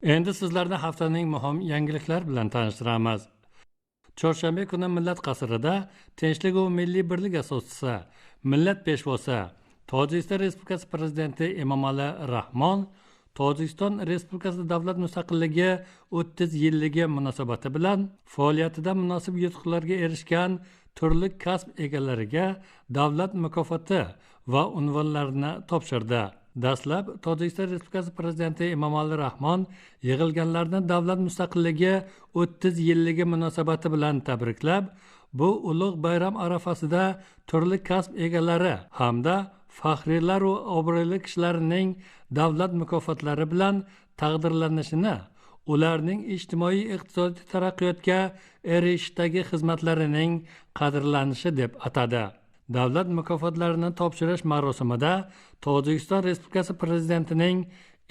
Endi sizlarni haftaning muhim yangiliklar bilan tanishtiramiz. Chorshanba kuni Millat qasrida Tinchlik va milliy birlik asoschisi, millat peshvosi, Tojikiston Respublikasi prezidenti Emomali Rahmon Tojikiston Respublikasi davlat mustaqilligi 30 yilligi munosabati bilan faoliyatida munosib yutuqlarga erishgan turli kasb egalariga davlat mukofoti va unvonlarini topshirdi. Dastlab Tojikiston Respublikasi prezidenti Emomali Rahmon yig'ilganlarni davlat mustaqilligi 30 yilligi munosabati bilan tabriklab, bu ulug' bayram arafasida turli kasb egalari hamda faxriylar va obro'li kishilarning davlat mukofotlari bilan taqdirlanishini, ularning ijtimoiy-iqtisodiy taraqqiyotga erishishdagi xizmatlarining qadrlanishi deb atadi. Davlat mukofotlarini topshirish marosimida Tojikiston Respublikasi prezidentining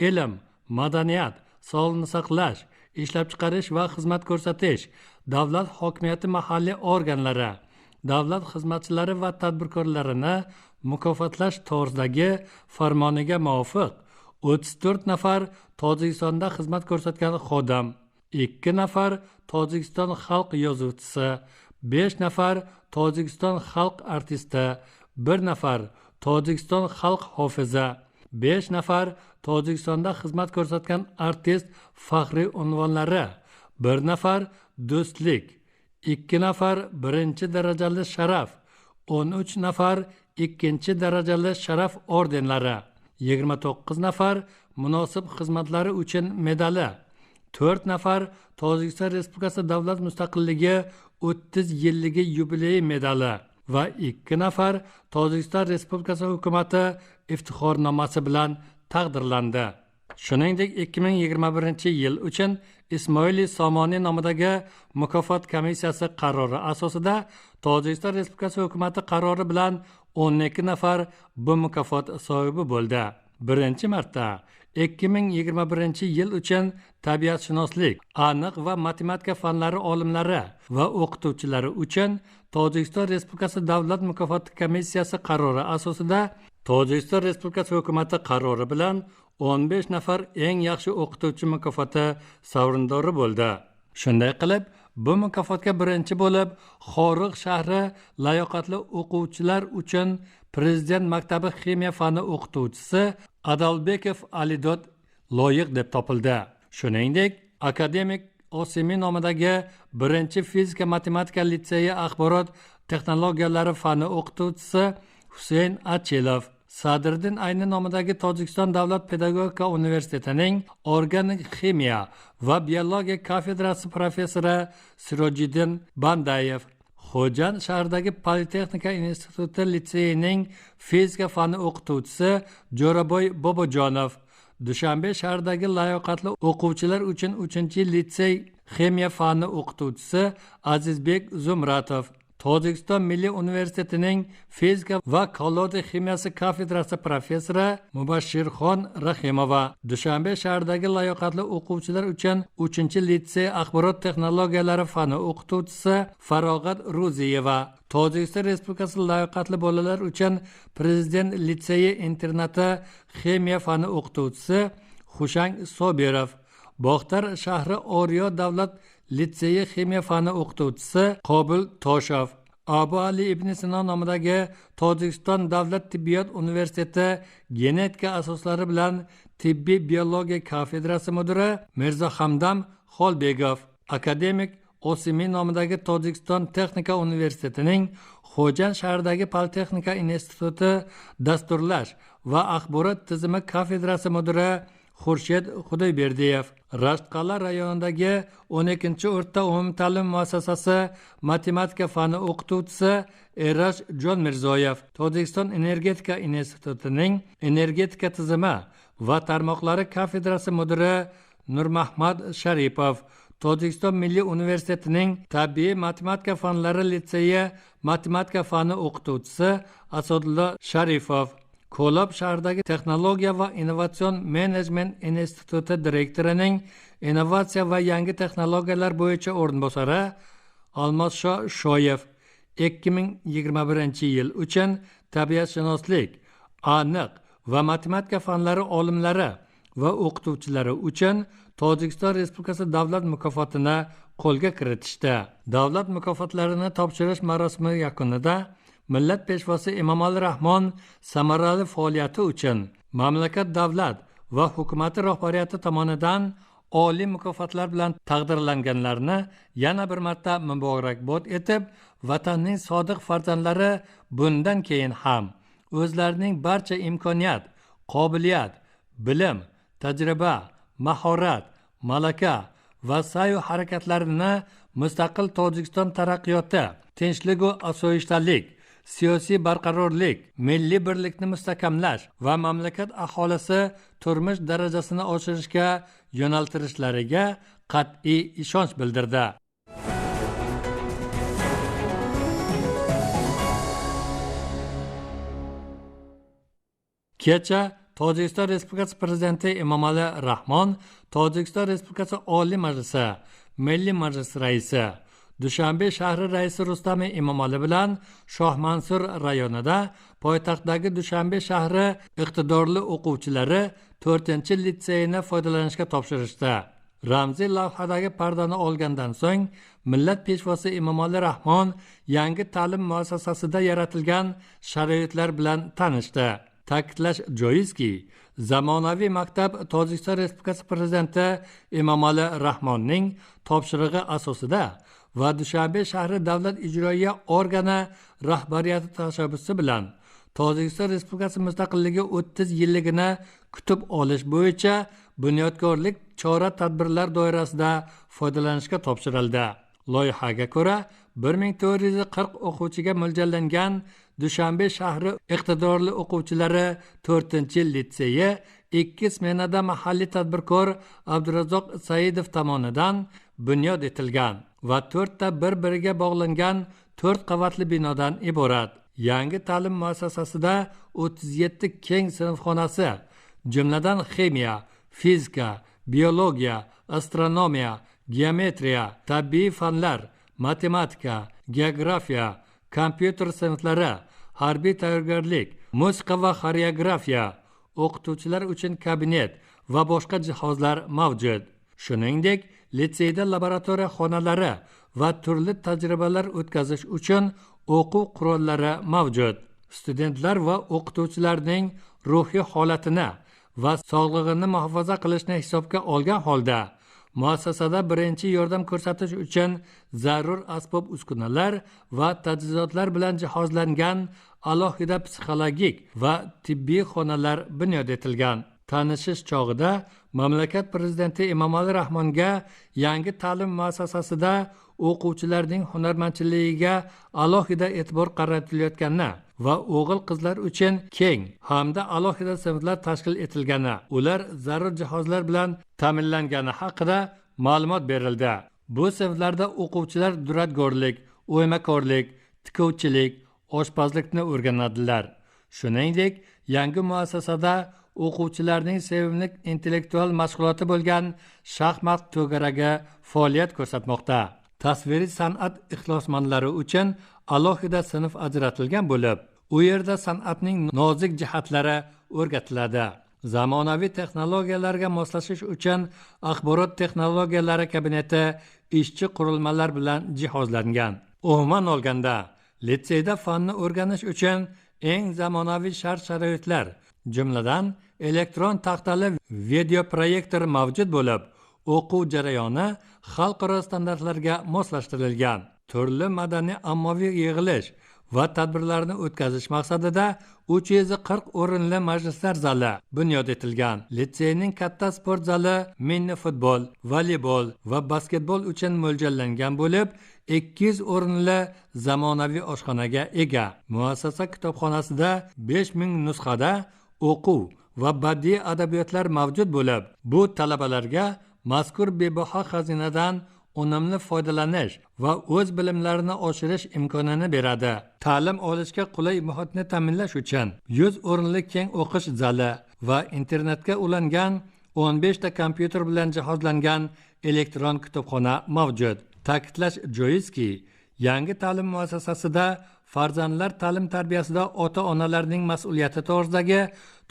ilm, madaniyat, sog'liqni saqlash, ishlab chiqarish va xizmat ko'rsatish, davlat hokimiyati mahalliy organlari, davlat xizmatchilari va tadbirkorlarini mukofotlash to'g'risidagi farmoniga muvofiq 34 nafar Tojikistonda xizmat ko'rsatgan xodim, 2 nafar Tojikiston xalq yozuvchisi, 5 nafar Tojikiston xalq artisti, 1 nafar Tojikiston xalq hofizi, 5 nafar Tojikistonda xizmat ko'rsatgan artist faxriy unvonlari, 1 nafar do'stlik, 2 nafar birinchi darajali sharaf, 13 nafar ikkinchi darajali sharaf ordenlari, 29 nafar munosib xizmatlari uchun medali, 4 nafar Tojikiston Respublikasi davlat mustaqilligi 30 yilligi yubiley medali va 2 nafar Tojikiston Respublikasi hukumati iftixornomasi bilan taqdirlandi. Shuningdek, 2021-yil uchun Ismoili Somoni nomidagi mukofot komissiyasi qarori asosida Tojikiston Respublikasi hukumati qarori bilan 12 nafar bu mukofot sohibi bo'ldi. Birinchi marta 2021-yil uchun tabiatshunoslik, aniq va matematika fanlari olimlari va o'qituvchilari uchun Tojikiston Respublikasi davlat mukofoti komissiyasi qarori asosida Tojikiston Respublikasi hukumati qarori bilan 15 nafar eng yaxshi o'qituvchi mukofoti sovrindori bo'ldi. Shunday qilib, bu mukofotga birinchi bo'lib Xoriq shahri layoqatli o'quvchilar uchun Prezident maktabi ximiya fani o'qituvchisi Adalbekov Alidod loyiq deb topildi. Shuningdek, akademik Osimi nomidagi birinchi fizika matematika litseyi axborot texnologiyalari fani o'qituvchisi Husayn Achilov, Sadriddin Ayni nomidagi Tojikiston davlat pedagogika universitetining organik ximiya va biologiya kafedrasi professori Sirojiddin Bandayev, Xo'jand shahridagi Politexnika instituti litseyining fizika fani o'qituvchisi Jo'raboy Bobojonov, Dushanbe shahridagi layoqatli o'quvchilar uchun 3-litsey ximiya fani o'qituvchisi Azizbek Zumratov, Tojikiston Milliy universitetining fizika va kolloida ximiyasi kafedrasi professori Mubashshirxon Rahimova, Dushanbe shahridagi layoqatli o'quvchilar uchun 3-litsey axborot texnologiyalari fani o'qituvchisi Farog'at Ro'ziyeva, Tojikiston Respublikasi layoqatli bolalar uchun Prezident litseyi internati ximiya fani o'qituvchisi Xushang Sobirov, Bog'tar shahri Oriyo davlat litseyi ximiya fani o'qituvchisi Qobil Toshov, Abu Ali ibn Sino nomidagi Tojikiston davlat tibbiyot universiteti genetika asoslari bilan tibbiy biologiya kafedrasi mudiri Mirzahamdam Xolbegov, akademik Osimi nomidagi Tojikiston texnika universitetining Xo'jand shahridagi Politexnika instituti dasturlash va axborot tizimi kafedrasi mudiri Xurshid Xudoyberdiyev, Rashtqal'a rayonidagi 12-o'rta umumta'lim muassasasi matematika fani o'qituvchisi Erash Jonmirzoyev, Tojikiston energetika institutining energetika tizimi va tarmoqlari kafedrasi mudiri Nurmahmad Sharipov, Tojikiston Milliy universitetining tabiiy matematika fanlari litseyi matematika fani o'qituvchisi Asadullo Sharifov, Ko'lob shahridagi Texnologiya va innovatsion menejment instituti direktorining innovatsiya va yangi texnologiyalar bo'yicha o'rinbosari Almazsho Shoyev 2021-yil uchun tabiatshunoslik, aniq va matematika fanlari olimlari va o'qituvchilari uchun Tojikiston Respublikasi davlat mukofotini qo'lga kiritishdi. Davlat mukofotlarini topshirish marosimi yakunida millat peshvosi Emomali Rahmon samarali faoliyati uchun mamlakat davlat va hukumati rahbariyati tomonidan oliy mukofotlar bilan taqdirlanganlarni yana bir marta muborakbod etib, vatanning sodiq farzandlari bundan keyin ham o'zlarining barcha imkoniyat, qobiliyat, bilim, tajriba, mahorat, malaka va sa'y harakatlarini mustaqil Tojikiston taraqqiyoti, tinchlik va osoyishtalik, siyosiy barqarorlik, milliy birlikni mustahkamlash va mamlakat aholisi turmush darajasini oshirishga yo'naltirishlariga qat'iy ishonch bildirdi. Kecha Tojikiston Respublikasi Prezidenti Emomali Rahmon, Tojikiston Respublikasi Oliy Majlisi, Milliy Majlis Raisi, Dushanbe shahri raisi Rustam Emomali bilan Shoh Mansur rayonida poytaxtdagi Dushanbe shahri iqtidorli o'quvchilari 4-litseyini foydalanishga topshirishdi. Ramziy lavhadagi pardani olgandan so'ng millat peshvosi Emomali Rahmon yangi ta'lim muassasasida yaratilgan sharoitlar bilan tanishdi. Ta'kidlash joizki, zamonaviy maktab Tojikiston Respublikasi Prezidenti Emomali Rahmonning topshirig'i asosida va Dushanbe shahri davlat ijroiya organi rahbariyati tashabbusi bilan Tojikiston Respublikasi mustaqilligi 30 yilligini kutib olish bo'yicha bunyodkorlik chora-tadbirlar doirasida foydalanishga topshirildi. Loyihaga ko'ra 1440 o'quvchiga mo'ljallangan Dushanbe shahri iqtidorli o'quvchilari 4-litseyi 2 smenada mahalliy tadbirkor Abdurazzoq Saidov tomonidan bunyod etilgan va 4 ta bir-biriga bog'langan 4 qavatli binodan iborat. Yangi ta'lim muassasasida 37 keng sinfxonasi, jumladan ximiya, fizika, biologiya, astronomiya, geometriya, tabiiy fanlar, matematika, geografiya, kompyuter sinflari, harbiy tayyorgarlik, musiqa va xoreografiya, o'qituvchilar uchun kabinet va boshqa jihozlar mavjud. Shuningdek, litseyda laboratoriya xonalari va turli tajribalar o'tkazish uchun o'quv qurollari mavjud. Studentlar va o'qituvchilarning ruhiy holatini va sog'lig'ini muhofaza qilishni hisobga olgan holda muassasada birinchi yordam ko'rsatish uchun zarur asbob-uskunalar va tajhizotlar bilan jihozlangan alohida psixologik va tibbiy xonalar bunyod etilgan. Tanishish chog'ida mamlakat prezidenti Emomali Rahmonga yangi ta'lim muassasasida o'quvchilarning hunarmandchiligiga alohida e'tibor qaratilayotganini va o'g'il-qizlar uchun keng hamda alohida sinflar tashkil etilgani, ular zarur jihozlar bilan ta'minlangani haqida ma'lumot berildi. Bu sinflarda o'quvchilar duradgorlik, o'ymakorlik, tikuvchilik, oshpazlikni o'rganadilar. Shuningdek, yangi muassasada o'quvchilarning sevimli intellektual mashg'uloti bo'lgan shaxmat to'garagi faoliyat ko'rsatmoqda. Tasviriy san'at ixlosmandlari uchun alohida sinf ajratilgan bo'lib, u yerda san'atning nozik jihatlari o'rgatiladi. Zamonaviy texnologiyalarga moslashish uchun axborot texnologiyalari kabineti ishchi qurilmalar bilan jihozlangan. Umuman olganda, litseyda fanni o'rganish uchun eng zamonaviy shart-sharoitlar, jumladan elektron taxtali video proyektor mavjud bo'lib, o'quv jarayoni xalqaro standartlarga moslashtirilgan. Turli madaniy ommaviy yig'ilish va tadbirlarni o'tkazish maqsadida 340 o'rinli majlislar zali bunyod etilgan. Litseyning katta sport zali mini futbol, voleybol va basketbol uchun mo'ljallangan bo'lib, 200 o'rinli zamonaviy oshxonaga ega. Muassasa kitobxonasida 5000 nusxada o'quv va badiiy adabiyotlar mavjud bo'lib, bu talabalarga mazkur bebaho xazinadan unumli foydalanish va o'z bilimlarini oshirish imkonini beradi. Ta'lim olishga qulay muhitni ta'minlash uchun 100 o'rinli keng o'qish zali va internetga ulangan 15 ta kompyuter bilan jihozlangan elektron kitobxona mavjud. Ta'kidlash joizki, yangi ta'lim muassasasida farzandlar ta'lim tarbiyasida ota-onalarning mas'uliyati to'g'risidagi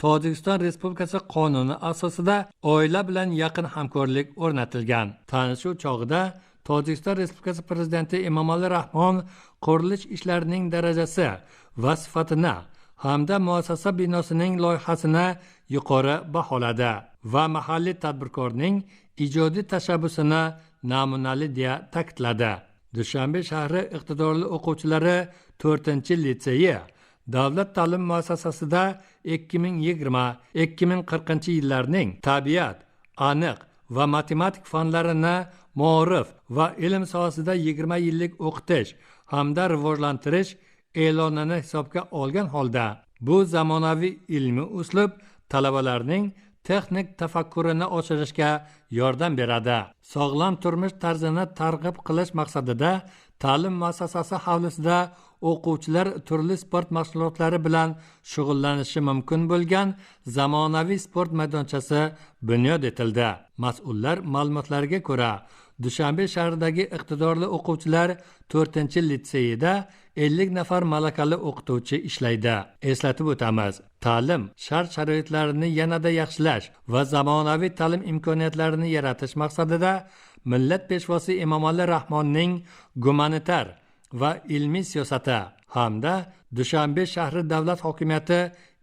Tojikiston Respublikasi qonuni asosida oila bilan yaqin hamkorlik o'rnatilgan. Tanishuv chog'ida Tojikiston Respublikasi Prezidenti Emomali Rahmon qurilish ishlarining darajasi va sifatini hamda muassasa binosining loyihasini yuqori baholadi va mahalliy tadbirkorning ijodiy tashabbusini namunali deya ta'kidladi. Dushanbe shahri iqtidorli o'quvchilari 4-litseyi davlat ta'lim muassasasida 2020-2040 yillarning tabiat, aniq va matematik fanlarini muorif va ilm sohasida 20 yillik o'qitish hamda rivojlantirish e'lonini hisobga olgan holda bu zamonaviy ilmiy uslub talabalarning texnik tafakkurini oshirishga yordam beradi. Sog'lom turmush tarzini targ'ib qilish maqsadida ta'lim muassasasi hovlisida o'quvchilar turli sport mashg'ulotlari bilan shug'ullanishi mumkin bo'lgan zamonaviy sport maydonchasi bunyod etildi. Mas'ullar ma'lumotlariga ko'ra, Dushanbe shahridagi iqtidorli o'quvchilar 4-litseyida 50 nafar malakali o'qituvchi ishlaydi. Eslatib o'tamiz, ta'lim shart-sharoitlarini yanada yaxshilash va zamonaviy ta'lim imkoniyatlarini yaratish maqsadida millat peshvosi Emomali Rahmonning gumanitar va ilmiy siyosati hamda Dushanbe shahri davlat hokimiyati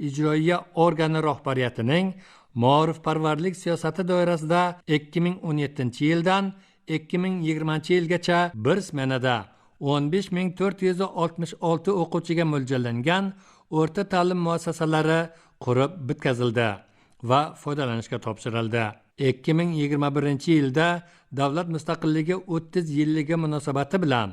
ijroiya organi rahbariyatining ma'rifparvarlik siyosati doirasida 2017-yildan 2020-yilgacha bir smenada 15.466 o'quvchiga mo'ljallangan o'rta ta'lim muassasalari qurib bitkazildi va foydalanishga topshirildi. 2021-yilda davlat mustaqilligi 30 yilligi munosabati bilan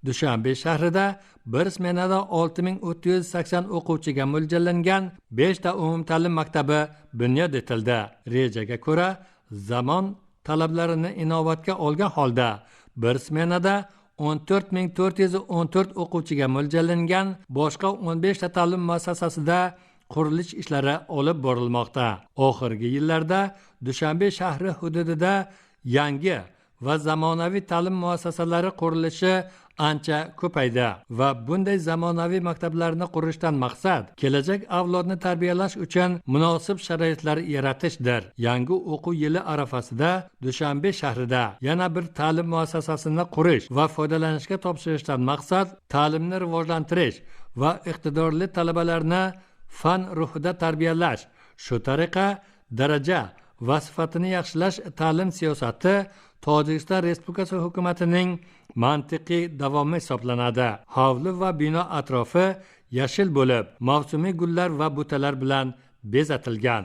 Dushanbe shahrida bir smenada 6.380 o'quvchiga mo'ljallangan 5 ta umumta'lim maktabi bunyod etildi. Rejaga ko'ra, zamon talablarini inobatga olgan holda bir smenada 14.414 o'quvchiga mo'ljallangan boshqa 15 ta ta'lim muassasasida qurilish ishlari olib borilmoqda. Oxirgi yillarda Dushanbe shahri hududida yangi va zamonaviy ta'lim muassasalari qurilishi ancha ko'paydi va bunday zamonaviy maktablarni qurishdan maqsad kelajak avlodni tarbiyalash uchun munosib sharoitlar yaratishdir. Yangi o'quv yili arafasida Dushanbe shahrida yana bir ta'lim muassasasini qurish va foydalanishga topshirishdan maqsad ta'limni rivojlantirish va iqtidorli talabalarni fan ruhida tarbiyalash. Shu tariqa daraja va sifatini yaxshilash ta'lim siyosati Tojikiston Respublikasi hukumatining mantiqiy davomi hisoblanadi. Hovli va bino atrofi yashil bo'lib, mavsumiy gullar va butalar bilan bezatilgan.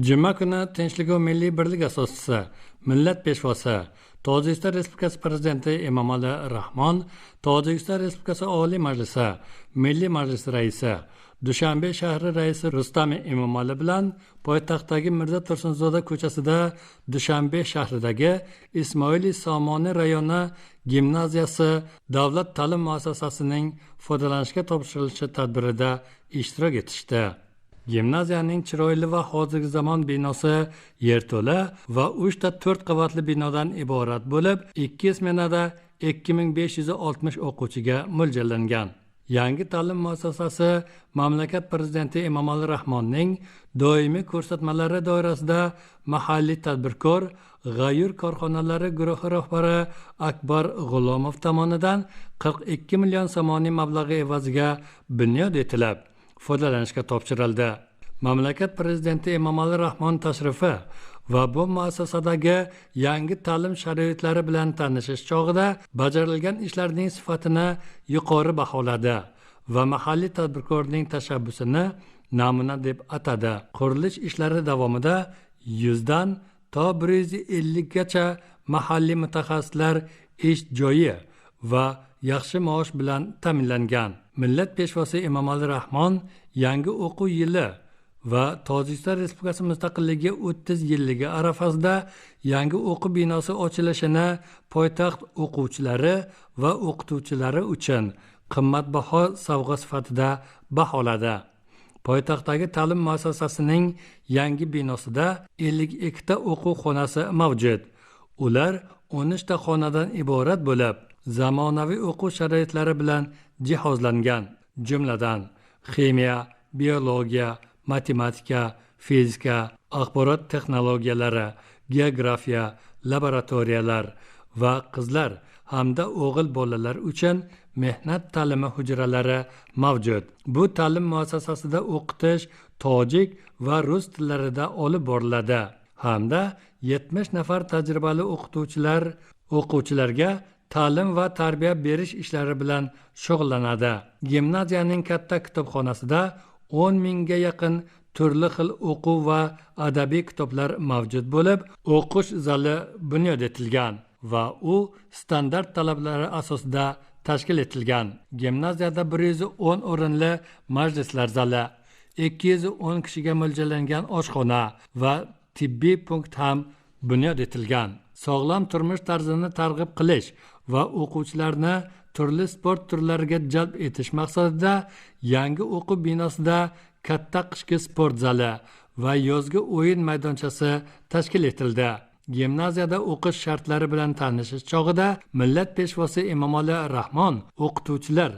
Juma kuni Tinchlik va milliy birlik asoschisi, millat peshvosi, Tojikiston Respublikasi Prezidenti Emomali Rahmon, Tojikiston Respublikasi Oliy Majlisi, Milliy Majlis raisi, Dushanbe shahri raisi Rustam Emomali bilan poytaxtdagi Mirzo Tursunzoda ko'chasida Dushanbe shahridagi Ismoil Somoniy rayoni gimnaziyasi davlat ta'lim muassasasining foydalanishga topshirilishi tadbirida ishtirok etishdi. Gimnaziyaning chiroyli va hozirgi zamon binosi yerto'la va 3 ta 4 qavatli binodan iborat bo'lib, 2 smenada 2560 o'quvchiga mo'ljallangan. Yangi ta'lim muassasasi mamlakat prezidenti Emomali Rahmonning doimiy ko'rsatmalari doirasida mahalliy tadbirkor G'ayur korxonalari guruhi rahbari Akbar G'ulomov tomonidan 42 million somoniy mablag'i evaziga bunyod etilib foydalanishga topshirildi. Mamlakat prezidenti Emomali Rahmon tashrifi va bu muassasadagi yangi ta'lim sharoitlari bilan tanishish chog'ida bajarilgan ishlarning sifatini yuqori baholadi va mahalliy tadbirkorning tashabbusini namuna deb atadi. Qurilish ishlari davomida 100 dan to 150 gacha mahalliy mutaxassislar ish joyi va yaxshi maosh bilan ta'minlangan. Millat peshvosi Emomali Rahmon yangi o'quv yili va Tojikiston Respublikasi mustaqilligi 30 yilligi arafasida yangi o'quv binosi ochilishini poytaxt o'quvchilari va o'qituvchilari uchun qimmatbaho sovg'a sifatida baholadi. Poytaxtdagi ta'lim muassasasining yangi binosida 52 ta o'quv xonasi mavjud. Ular 13 ta xonadan iborat bo'lib, zamonaviy o'quv sharoitlari bilan jihozlangan. Jumladan, ximiya, biologiya, matematika, fizika, axborot texnologiyalari, geografiya, laboratoriyalar va qizlar hamda o'g'il bolalar uchun mehnat ta'limi hujralari mavjud. Bu ta'lim muassasasida o'qitish tojik va rus tillarida olib boriladi hamda 70 nafar tajribali o'quvchilarga ta'lim va tarbiya berish ishlari bilan shug'ullanadi. Gimnaziyaning katta kitobxonasida 10 mingga yaqin turli xil o'quv va adabiy kitoblar mavjud bo'lib, o'qish zali bunyod etilgan va u standart talablari asosida tashkil etilgan. Gimnaziyada 110 o'rinli majlislar zali, 210 kishiga mo'ljallangan oshxona va tibbiy punkt ham bunyod etilgan. Sog'lom turmush tarzini targ'ib qilish va o'quvchilarni turli sport turlariga jalb etish maqsadida yangi o'quv binosida katta qishki sport zali va yozgi o'yin maydonchasi tashkil etildi. Gimnaziyada o'qish shartlari bilan tanishish chog'ida millat peshvosi Emomali Rahmon o'qituvchilar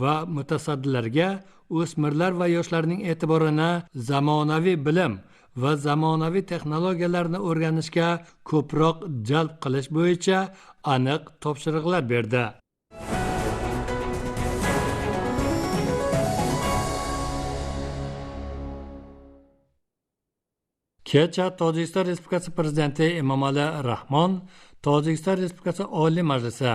va mutasaddilarga o'smirlar va yoshlarning e'tiborini zamonaviy bilim va zamonaviy texnologiyalarni o'rganishga ko'proq jalb qilish bo'yicha aniq topshiriqlar berdi. Kecha Tojikiston Respublikasi Prezidenti Emomali Rahmon, Tojikiston Respublikasi Oliy Majlisi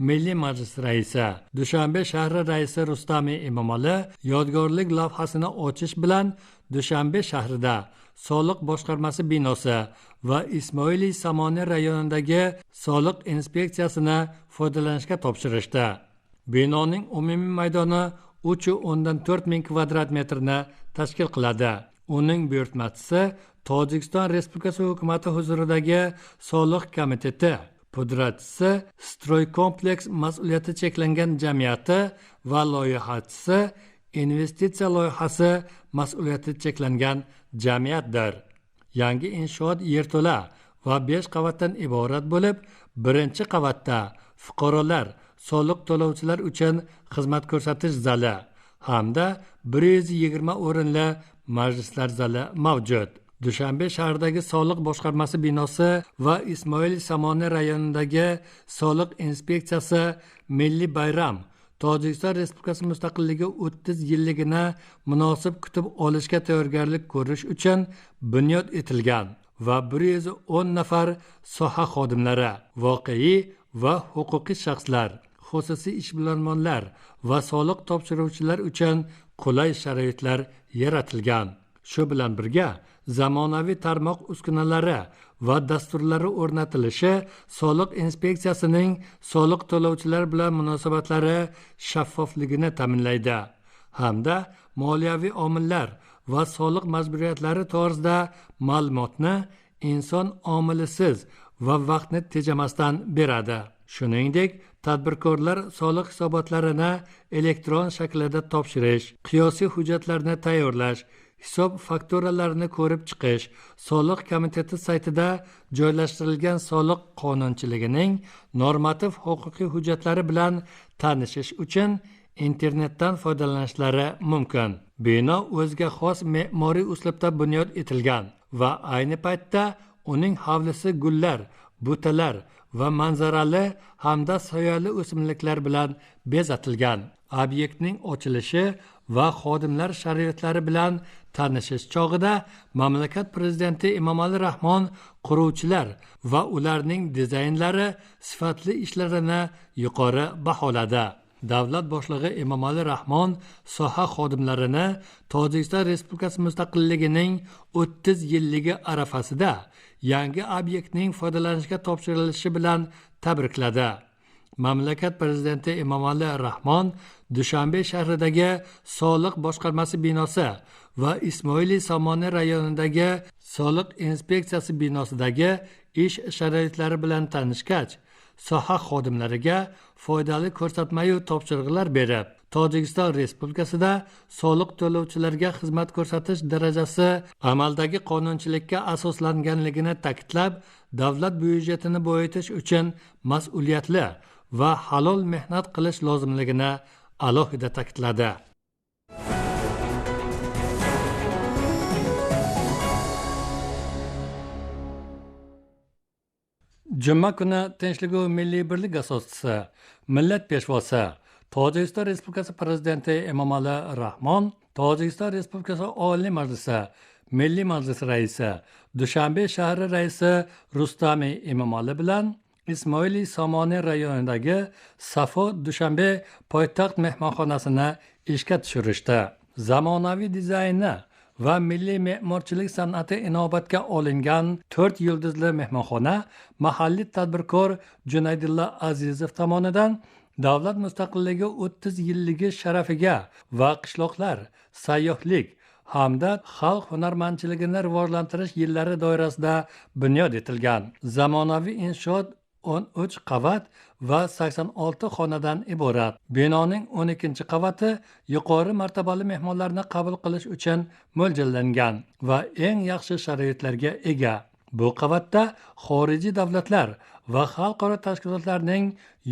Milliy Majlis Raisi, Dushanbe shahri raisi Rustami Emomali yodgorlik lavhasini ochish bilan Dushanbe shahrida soliq boshqarmasi binosi va Ismoili Samoni rayonidagi soliq inspeksiyasini foydalanishga topshirishdi. Binoning umumiy maydoni 3.4 ming kvadrat metrni tashkil qiladi. Uning buyurtmachisi Tojikiston Respublikasi hukumati huzuridagi soliq komiteti, pudratchisi Stroykompleks mas'uliyati cheklangan jamiyati va loyihachisi investitsiya loyihasi mas'uliyati cheklangan jamiyatdir. Yangi inshoot yerto'la va 5 qavatdan iborat bo'lib, birinchi qavatda fuqarolar, soliq to'lovchilar uchun xizmat ko'rsatish zali hamda 120 o'rinli majlislar zali mavjud. Dushanbe shahridagi soliq boshqarmasi binosi va Ismoil Samoni rayonidagi soliq inspeksiyasi milliy bayram Tojikiston Respublikasi mustaqilligi 30 yilligini munosib kutib olishga tayyorgarlik ko'rish uchun bunyod etilgan va 110 nafar soha xodimlari, voqei va huquqiy shaxslar, xususiy ishbilarmonlar va soliq topshiruvchilar uchun qulay sharoitlar yaratilgan. Shu bilan birga zamonaviy tarmoq uskunalari va dasturlari o'rnatilishi soliq inspeksiyasining soliq to'lovchilar bilan munosabatlari shaffofligini ta'minlaydi hamda moliyaviy omillar va soliq majburiyatlari to'g'risida ma'lumotni inson omilisiz va vaqtni tejamasdan beradi. Shuningdek, tadbirkorlar soliq hisobotlarini elektron shaklda topshirish, qiyosiy hujjatlarni tayyorlash, hisob fakturalarini ko'rib chiqish, soliq komiteti saytida joylashtirilgan soliq qonunchiligining normativ huquqiy hujjatlari bilan tanishish uchun internetdan foydalanishlari mumkin. Bino o'ziga xos me'moriy uslubda bunyod etilgan va ayni paytda uning hovlisi gullar, butalar va manzarali hamda soyali o'simliklar bilan bezatilgan. Obyektning ochilishi va xodimlar sharoitlari bilan tanishish chog'ida mamlakat prezidenti Emomali Rahmon quruvchilar va ularning dizaynlari sifatli ishlarini yuqori baholadi. Davlat boshlig'i Emomali Rahmon soha xodimlarini Tojikiston Respublikasi mustaqilligining 30 yilligi arafasida yangi obyektning foydalanishga topshirilishi bilan tabrikladi. Mamlakat prezidenti Emomali Rahmon Dushanbe shahridagi soliq boshqarmasi binosi va Ismoili Samoni rayonidagi soliq inspeksiyasi binosidagi ish sharoitlari bilan tanishgach, soha xodimlariga foydali ko'rsatma-yu topshiriqlar berib, Tojikiston Respublikasida soliq to'lovchilarga xizmat ko'rsatish darajasi amaldagi qonunchilikka asoslanganligini ta'kidlab, davlat byudjetini boyitish uchun mas'uliyatli va halol mehnat qilish lozimligini alohida ta'kidladi. Juma kuni Tinchlik va milliy birlik asoschisi, millat peshvosi, Tojikiston Respublikasi prezidenti Emomali Rahmon, Tojikiston Respublikasi Oliy Majlisi, Milliy Majlis raisi, Dushanbe shahri raisi Rustami Emomali bilan Ismoiliy Somoniy rayonidagi Safo Dushanbe poytaxt mehmonxonasini ishga tushirishdi. Zamonaviy dizayni va milliy me'morchilik san'ati inobatga olingan 4 yulduzli mehmonxona mahalliy tadbirkor Junaydilla Azizov tomonidan davlat mustaqilligi 30 yilligi sharafiga va qishloqlar, sayyohlik hamda xalq hunarmandchiligini rivojlantirish yillari doirasida bunyod etilgan. Zamonaviy inshoot 13 qavat va 86 xonadan iborat. Binoning 12 qavati yuqori martabali mehmonlarni qabul qilish uchun mo'ljallangan va eng yaxshi sharoitlarga ega. Bu qavatda xorijiy davlatlar va xalqaro tashkilotlarning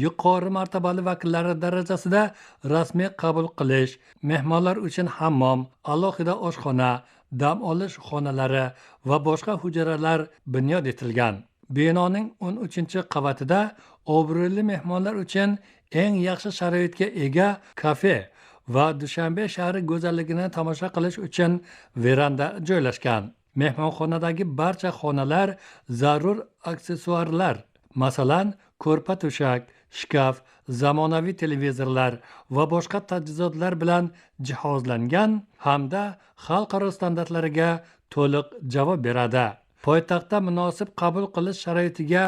yuqori martabali vakillari darajasida rasmiy qabul qilish, mehmonlar uchun hammom, alohida oshxona, dam olish xonalari va boshqa hujralar bunyod etilgan. Binoning 13-qavatida obro'li mehmonlar uchun eng yaxshi sharoitga ega kafe va Dushanbe shahri go'zalligini tomosha qilish uchun veranda joylashgan. Mehmonxonadagi barcha xonalar zarur aksessuarlar, masalan, ko'rpa to'shak, shkaf, zamonaviy televizorlar va boshqa tajhizotlar bilan jihozlangan hamda xalqaro standartlarga to'liq javob beradi. Poytaxtda munosib qabul qilish sharoitiga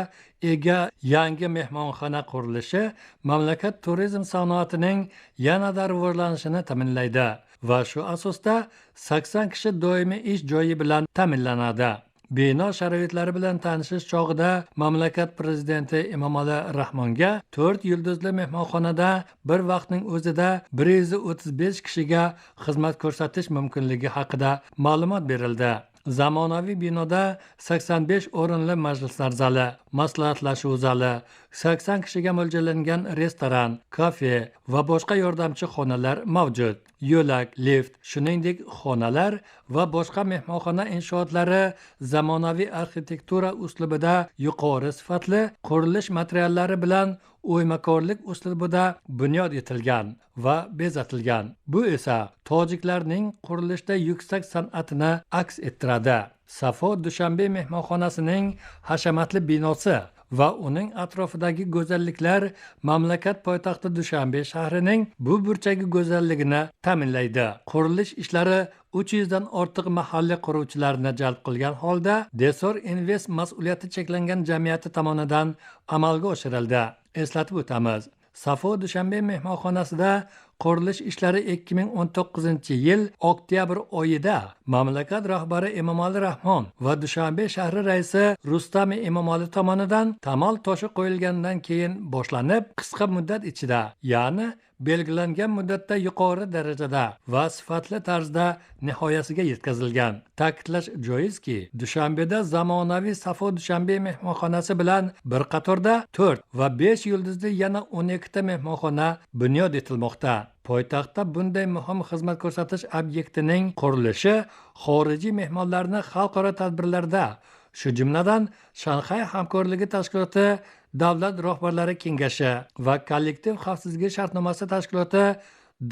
ega yangi mehmonxona qurilishi mamlakat turizm sanoatining yanada rivojlanishini ta'minlaydi va shu asosda 80 kishi doimiy ish joyi bilan ta'minlanadi. Bino sharoitlari bilan tanishish chog'ida mamlakat prezidenti Emomali Rahmonga 4 yulduzli mehmonxonada bir vaqtning o'zida 135 kishiga xizmat ko'rsatish mumkinligi haqida ma'lumot berildi. Zamonaviy binoda 85 o'rinli majlislar zali, maslahatlashuv zali, 80 kishiga mo'ljallangan restoran, kafe va boshqa yordamchi xonalar mavjud. Yo'lak, lift, shuningdek xonalar va boshqa mehmonxona inshootlari zamonaviy arxitektura uslubida yuqori sifatli qurilish materiallari bilan o'ymakorlik uslubida bunyod etilgan va bezatilgan. Bu esa tojiklarning qurilishda yuksak san'atini aks ettiradi. Safo Dushanbe mehmonxonasining hashamatli binosi va uning atrofidagi go'zalliklar mamlakat poytaxti Dushanbe shahrining bu burchagi go'zalligini ta'minlaydi. Qurilish ishlari 300 dan ortiq mahalliy quruvchilarni jalb qilgan holda Desor Invest mas'uliyati cheklangan jamiyati tomonidan amalga oshirildi. Eslatib o'tamiz. Safo Dushanbe mehmonxonasida qurilish ishlari 2019-yil oktyabr oyida mamlakat rahbari Emomali Rahmon va Dushanbe shahri raisi Rustami Emomali tomonidan tamal toshi qo'yilgandan keyin boshlanib, qisqa muddat ichida, ya'ni belgilangan muddatda yuqori darajada va sifatli tarzda nihoyasiga yetkazilgan. Ta'kidlash joizki, Dushanbeda zamonaviy Safo Dushanbe mehmonxonasi bilan bir qatorda 4 va 5 yulduzli yana 12 ta mehmonxona bunyod etilmoqda. Poytaxtda bunday muhim xizmat ko'rsatish obyektining qurilishi xorijiy mehmonlarni xalqaro tadbirlarda, shu jumladan Shanxay hamkorligi tashkiloti Davlat rahbarlari kengashi va kollektiv xavfsizlik shartnomasi tashkiloti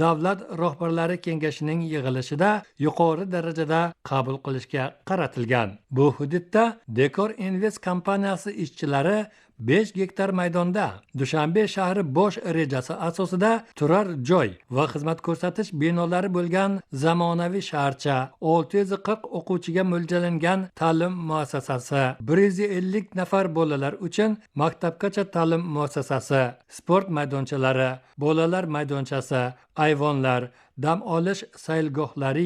Davlat rahbarlari kengashining yig'ilishida yuqori darajada qabul qilishga qaratilgan. Bu hududda Dekor Invest kompaniyasi ishchilari 5 gektar maydonda Dushanbe shahri bosh rejasi asosida turar joy va xizmat ko'rsatish binolari bo'lgan zamonaviy shaharcha, 640 o'quvchiga mo'ljallangan ta'lim muassasasi, 150 nafar bolalar uchun maktabgacha ta'lim muassasasi, sport maydonchalari, bolalar maydonchasi, ayvonlar, dam olish saylgohlari,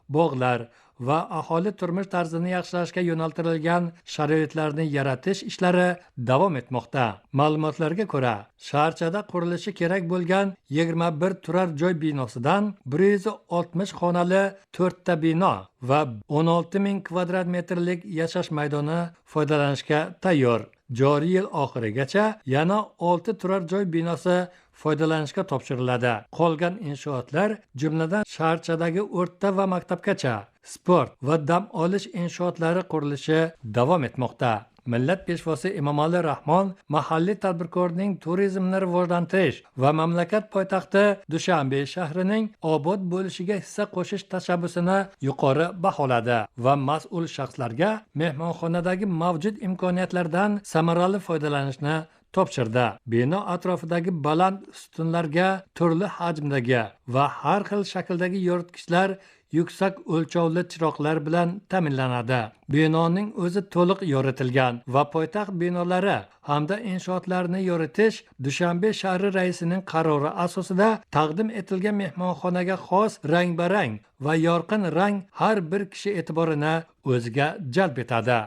bog'lar va aholi turmush tarzini yaxshilashga yo'naltirilgan sharoitlarni yaratish ishlari davom etmoqda. Ma'lumotlarga ko'ra, shaharchada qurilishi kerak bo'lgan 21 turar joy binosidan 160 xonali 4 ta bino va 16 ming kvadrat metrlik yashash maydoni foydalanishga tayyor. Joriy yil oxirigacha yana 6 turar joy binosi foydalanishga topshiriladi. Qolgan inshootlar jumladan shaharchadagi o'rta va maktabgacha, sport va dam olish inshootlari qurilishi davom etmoqda. Millat peshvosi Emomali Rahmon mahalliy tadbirkorning turizmni rivojlantirish va mamlakat poytaxti Dushanbe shahrining obod bo'lishiga hissa qo'shish tashabbusini yuqori baholadi va mas'ul shaxslarga mehmonxonadagi mavjud imkoniyatlardan samarali foydalanishni topshirdi. Bino atrofidagi baland ustunlarga turli hajmdagi va har xil shakldagi yoritgichlar yuksak o'lchovli chiroqlar bilan ta'minlanadi. Binoning o'zi to'liq yoritilgan va poytaxt binolari hamda inshootlarni yoritish Dushanbe shahri raisining qarori asosida taqdim etilgan mehmonxonaga xos rang-barang va yorqin rang har bir kishi e'tiborini o'ziga jalb etadi.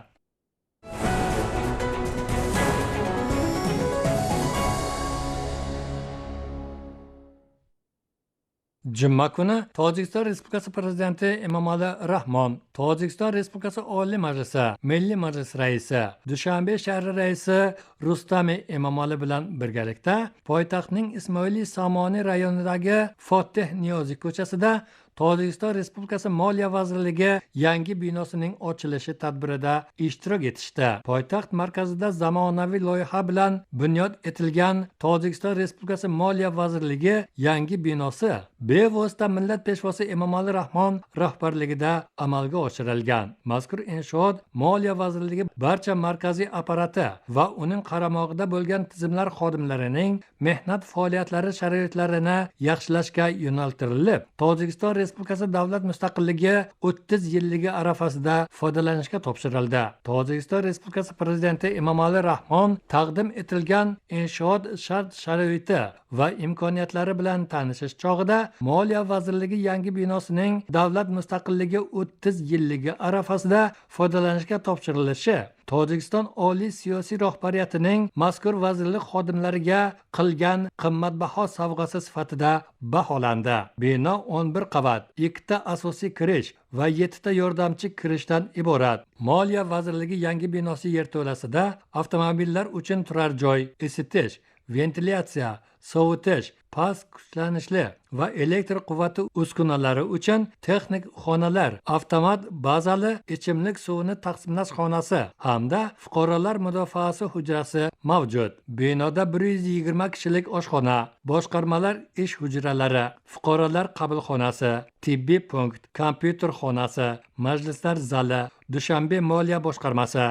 Juma kuni Tojikiston Respublikasi Prezidenti Emomali Rahmon, Tojikiston Respublikasi Oliy Majlisi Milliy Majlis Raisi, Dushanbe shahri raisi Rustami Emomali bilan birgalikda poytaxtning Ismoiliy Somoniy rayonidagi Fotih Niyoziy ko'chasida Tojikiston Respublikasi Moliya vazirligi yangi binosining ochilishi tadbirida ishtirok etishdi. Poytaxt markazida zamonaviy loyiha bilan bunyod etilgan Tojikiston Respublikasi Moliya vazirligi yangi binosi bevosita millat peshvosi Emomali Rahmon rahbarligida amalga oshirilgan. Mazkur inshoot Moliya vazirligi barcha markaziy apparati va uning qaramog'ida bo'lgan tizimlar xodimlarining mehnat faoliyatlari sharoitlarini yaxshilashga yo'naltirilib, Tojikiston Respublikasi davlat mustaqilligi 30 yilligi arafasida foydalanishga topshirildi. Tojikiston Respublikasi Prezidenti Emomali Rahmon taqdim etilgan inshoot shart-sharoiti va imkoniyatlari bilan tanishish chog'ida Moliya vazirligi yangi binosining davlat mustaqilligi 30 yilligi arafasida foydalanishga topshirilishi Tojikiston oliy siyosiy rahbariyatining mazkur vazirlik xodimlariga qilgan qimmatbaho sovg'asi sifatida baholandi. Bino 11 qavat, 2 ta asosiy kirish va 7 ta yordamchi kirishdan iborat. Moliya vazirligi yangi binosi yerto'lasida avtomobillar uchun turar joy, isitish, ventilyatsiya, sovutish, past kuchlanishli va elektr quvvati uskunalari uchun texnik xonalar, avtomat bazali ichimlik suvini taqsimlash xonasi hamda fuqarolar mudofaasi hujrasi mavjud. Binoda 120 kishilik oshxona, boshqarmalar ish hujralari, fuqarolar qabulxonasi, tibbiy punkt, kompyuter xonasi, majlislar zali, Dushanbe moliya boshqarmasi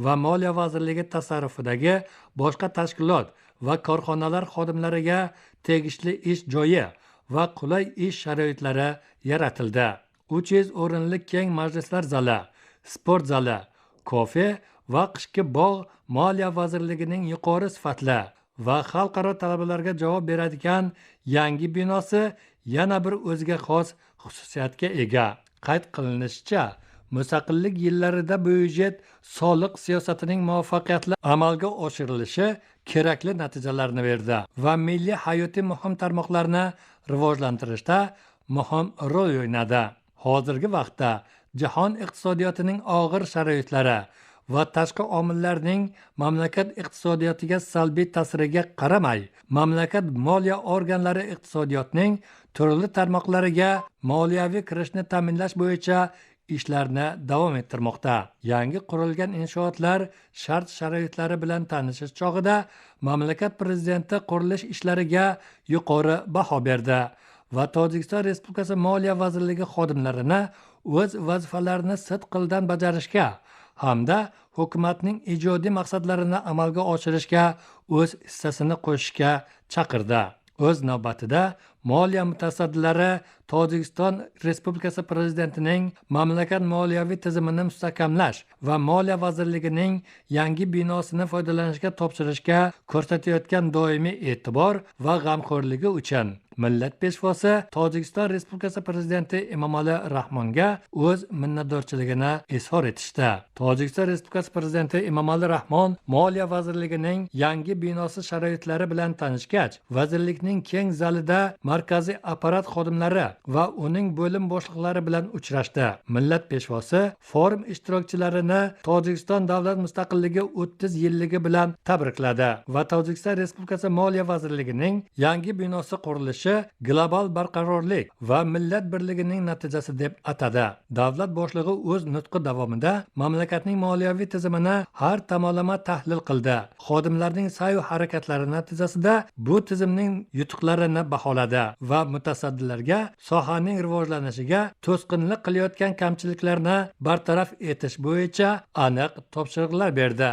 va Moliya vazirligi tasarrufidagi boshqa tashkilot va korxonalar xodimlariga tegishli ish joyi va qulay ish sharoitlari yaratildi. 300 o'rinli keng majlislar zali, sport zali, kafe va qishki bog' Moliya vazirligining yuqori sifatli va xalqaro talabalarga javob beradigan yangi binosi yana bir o'ziga xos xususiyatga ega. Qayd qilinishicha, mustaqillik yillarida byudjet soliq siyosatining muvaffaqiyatli amalga oshirilishi kerakli natijalarni berdi va milliy hayotiy muhim tarmoqlarni rivojlantirishda muhim rol o'ynadi. Hozirgi vaqtda jahon iqtisodiyotining og'ir sharoitlari va tashqi omillarning mamlakat iqtisodiyotiga salbiy ta'siriga qaramay, mamlakat moliya organlari iqtisodiyotning turli tarmoqlariga moliyaviy kirishni ta'minlash bo'yicha ishlarni davom ettirmoqda. Yangi qurilgan inshootlar shart-sharoitlari bilan tanishish chog'ida mamlakat prezidenti qurilish ishlariga yuqori baho berdi va Tojikiston Respublikasi Moliya vazirligi xodimlarini o'z vazifalarini sidqildan bajarishga hamda hukumatning ijodiy maqsadlarini amalga oshirishga o'z hissasini qo'shishga chaqirdi. O'z navbatida moliya mutasaddilari Tojikiston Respublikasi prezidentining mamlakat moliyaviy tizimini mustahkamlash va moliya vazirligining yangi binosini foydalanishga topshirishga ko'rsatayotgan doimiy e'tibor va g'amxo'rligi uchun millat peshvosi Tojikiston Respublikasi prezidenti Emomali Rahmonga o'z minnatdorchiligini izhor etishdi. Tojikiston Respublikasi prezidenti Emomali Rahmon moliya vazirligining yangi binosi sharoitlari bilan tanishgach, vazirlikning keng zalida markaziy apparat xodimlari va uning bo'lim boshliqlari bilan uchrashdi. Millat peshvosi forum ishtirokchilarini Tojikiston davlat mustaqilligi 30 yilligi bilan tabrikladi va Tojikiston Respublikasi moliya vazirligining yangi binosi qurilishi global barqarorlik va millat birligining natijasi deb atadi. Davlat boshlig'i o'z nutqi davomida mamlakatning moliyaviy tizimini har tomonlama tahlil qildi. Xodimlarning sa'y harakatlari natijasida bu tizimning yutuqlarini baholadi va mutasaddilarga sohaning rivojlanishiga to'sqinlik qilayotgan kamchiliklarni bartaraf etish bo'yicha aniq topshiriqlar berdi.